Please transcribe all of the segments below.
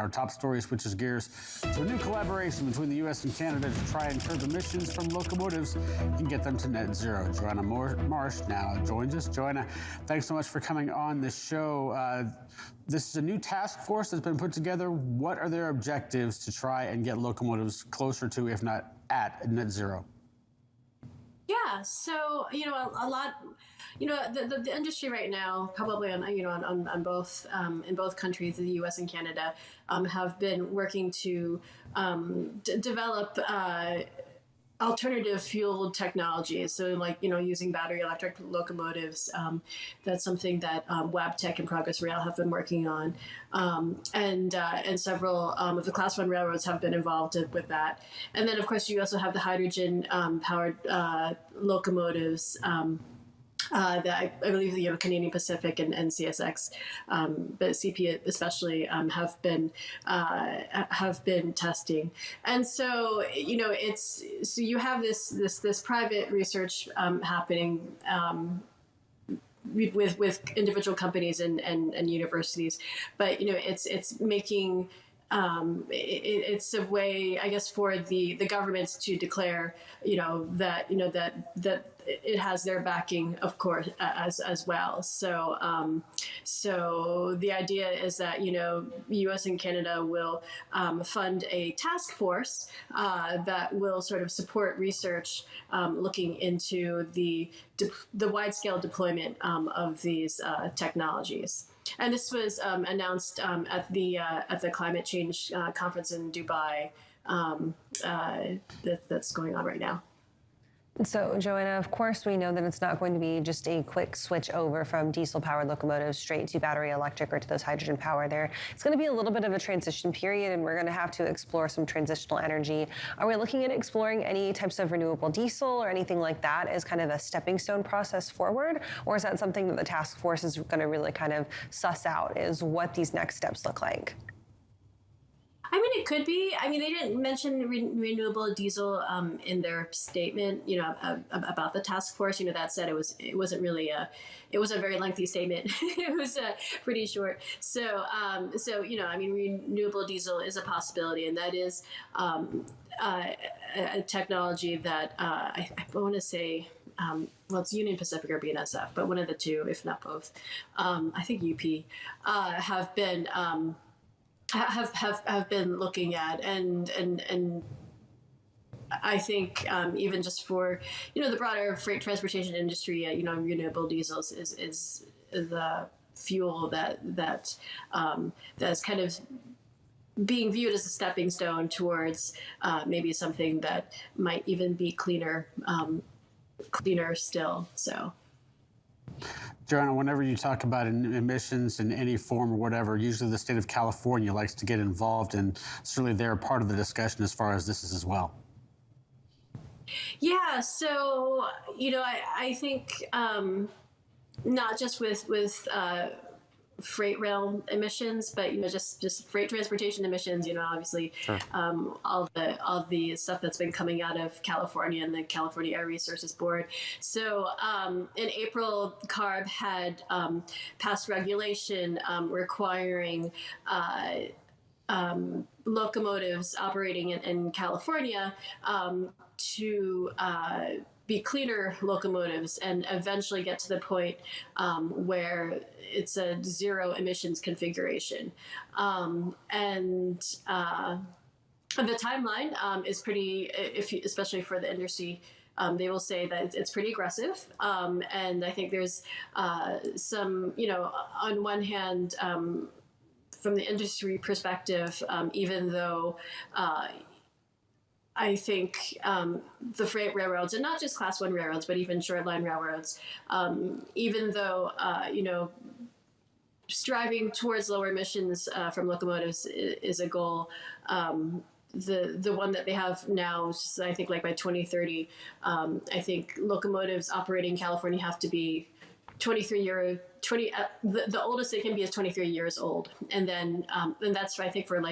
Our top story switches gears to a new collaboration between the U.S. and Canada to try and curb emissions from locomotives and get them to net zero. Joanna Marsh now joins us. Joanna, thanks so much for coming on the show. This is a new task force that's been put together. What are their objectives to try and get locomotives closer to, if not at, net zero? Yeah, so a lot. The industry right now, probably on both in both countries, the U.S. and Canada, have been working to develop alternative fuel technologies. So using battery electric locomotives. That's something that Wabtec and Progress Rail have been working on, and several of the Class 1 railroads have been involved with that. And then, of course, you also have the hydrogen powered locomotives. That I believe the Canadian Pacific and CSX, but CP especially, have been testing. And so so you have this private research happening. With individual companies and universities, but it's making it's a way, I guess, for the governments to declare that it has their backing, of course, as well. So so the idea is that U.S. and Canada will fund a task force that will sort of support research looking into the wide-scale deployment of these technologies. And this was announced at the climate change conference in Dubai that's going on right now. So, Joanna, of course, we know that it's not going to be just a quick switch over from diesel-powered locomotives straight to battery electric or to those hydrogen power there. It's going to be a little bit of a transition period, and we're going to have to explore some transitional energy. Are we looking at exploring any types of renewable diesel or anything like that as kind of a stepping stone process forward? Or is that something that the task force is going to really kind of suss out, is what these next steps look like? I mean, it could be. I mean, they didn't mention renewable diesel in their statement, about the task force. That said, it wasn't really it was a very lengthy statement. It was pretty short. So, I mean, renewable diesel is a possibility, and that is a technology that I want to say. Well, it's Union Pacific or BNSF, but one of the two, if not both. I think UP have been. Have been looking at, and I think even just for the broader freight transportation industry, renewable diesels is the fuel that's kind of being viewed as a stepping stone towards maybe something that might even be cleaner still. So. Joanna, whenever you talk about emissions in any form or whatever, usually the state of California likes to get involved, and certainly they're part of the discussion as far as this is as well. Yeah, so I think not just with freight rail emissions, but just freight transportation emissions. Obviously, sure. all the stuff that's been coming out of California and the California Air Resources Board. So in April, CARB had passed regulation requiring locomotives operating in California to be cleaner locomotives and eventually get to the point where it's a zero emissions configuration. And the timeline is pretty, especially for the industry, they will say that it's pretty aggressive. And I think there's some, on one hand, from the industry perspective, even though I think the freight railroads, and not just Class 1 railroads, but even short line railroads, even though, striving towards lower emissions from locomotives is a goal. The one that they have now, I think by 2030, I think locomotives operating in California have to be 23 year, 20, the oldest they can be is 23 years old. And then, and that's, I think, for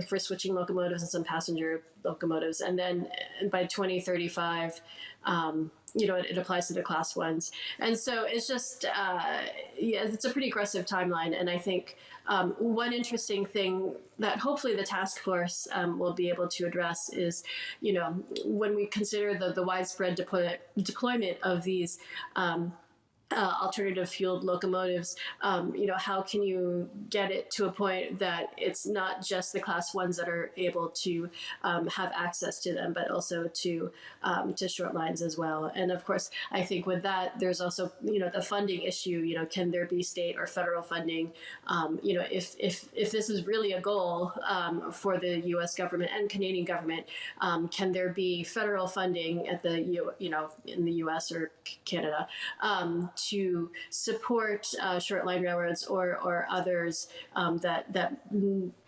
for switching locomotives and some passenger locomotives. And then by 2035, it applies to the class ones. And so it's just, it's a pretty aggressive timeline. And I think one interesting thing that hopefully the task force will be able to address is, when we consider the widespread deployment of these alternative fueled locomotives, how can you get it to a point that it's not just the class ones that are able to have access to them, but also to short lines as well. And of course, I think with that, there's also, the funding issue, can there be state or federal funding? If this is really a goal for the U.S. government and Canadian government, can there be federal funding at the, in the U.S. or Canada, to support short line railroads or others that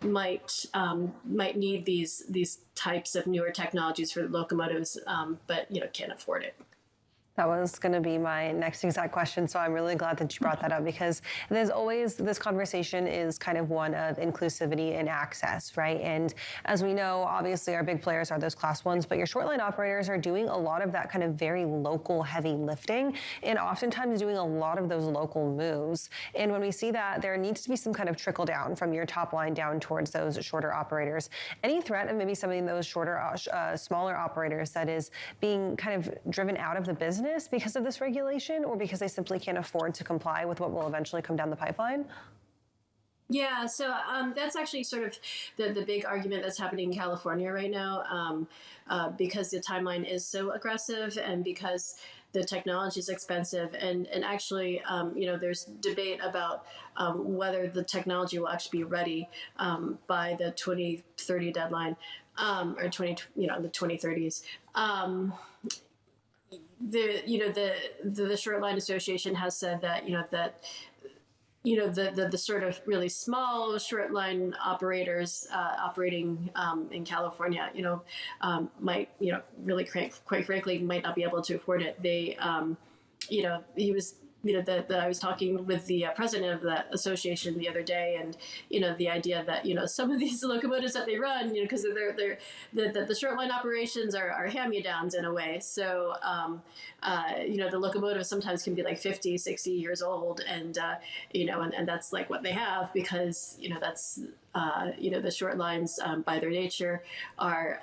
might need these types of newer technologies for locomotives, but can't afford it. That was going to be my next exact question. So I'm really glad that you brought that up, because there's always, this conversation is kind of one of inclusivity and access, right? And as we know, obviously our big players are those class ones, but your short line operators are doing a lot of that kind of very local heavy lifting, and oftentimes doing a lot of those local moves. And when we see that, there needs to be some kind of trickle down from your top line down towards those shorter operators. Any threat of maybe some of those shorter, smaller operators that is being kind of driven out of the business because of this regulation, or because they simply can't afford to comply with what will eventually come down the pipeline? Yeah, so that's actually sort of the big argument that's happening in California right now, because the timeline is so aggressive and because the technology is expensive. And actually, there's debate about whether the technology will actually be ready by the 2030 deadline, or the 2030s. The Short Line Association has said that the sort of really small short line operators operating in California, might really quite frankly might not be able to afford it. They he was. I was talking with the president of that association the other day, and the idea that some of these locomotives that they run, because the short line operations are hand-me-downs in a way. So the locomotives sometimes can be like 50, 60 years old, and and that's like what they have, because that's the short lines by their nature are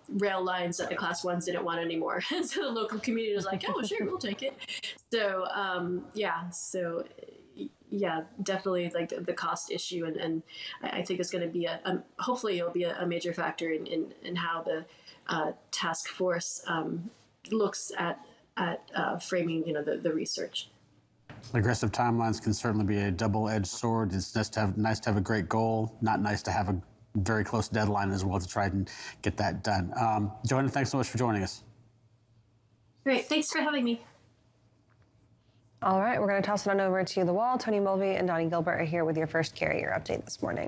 rail lines that the class ones didn't want anymore. And so the local community was like, oh, sure, we'll take it. So, definitely like the cost issue. And I think it's going to be hopefully it'll be a major factor in how the task force looks at framing, the research. Aggressive timelines can certainly be a double-edged sword. It's nice to have a great goal, not nice to have a very close deadline as well to try and get that done. Joanna, thanks so much for joining us. Great. Thanks for having me. All right, we're going to toss it on over to the wall. Tony Mulvey and Donnie Gilbert are here with your first carrier update this morning.